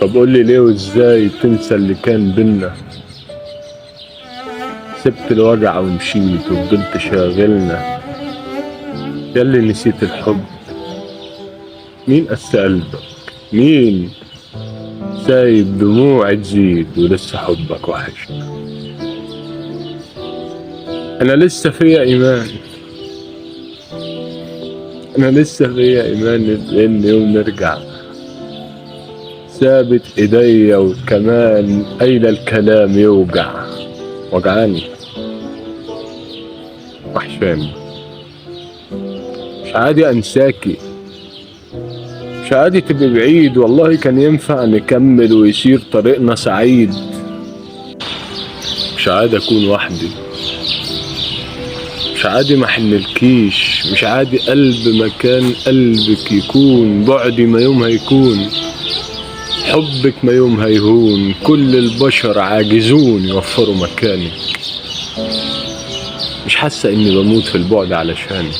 طب قول لي ليه وازاي تنسى اللي كان بينا؟ سبت الوجع ومشيت وفضلت شاغلنا، ياللي نسيت الحب. مين قسى قلبك؟ مين سايب دموع تزيد ولسه حبك وحشنا؟ انا لسه فيا ايمان، انا لسه فيا ايمان بان يوم نرجع. ثابت ايديا وكمان قايله الكلام يوجع، وجعاني وحشاني. مش عادي انساكي، مش عادي تبقي بعيد، والله كان ينفع نكمل ويصير طريقنا سعيد. مش عادي اكون وحدي، مش عادي ما حنلكيش، مش عادي قلب مكان قلبك يكون، بعدي ما يوم هيكون، حبك ما يوم هيهون، كل البشر عاجزون يوفروا مكانك. مش حاسة اني بموت في البعد علشانك،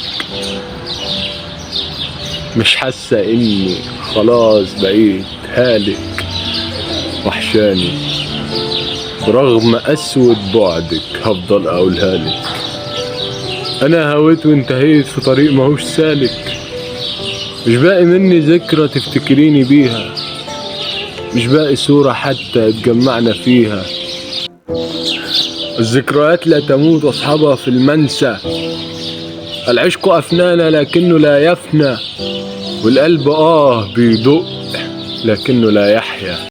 مش حاسة اني خلاص بقيت هالك وحشاني، برغم اسود بعدك هفضل اقولها لك. انا هويت وانتهيت في طريق ماهوش سالك، مش باقي مني ذكرى تفتكريني بيها، مش باقي صورة حتى اتجمعنا فيها. الذكريات لا تموت واصحابها في المنسى، العشق افنانا لكنه لا يفنى، والقلب بيدق لكنه لا يحيا.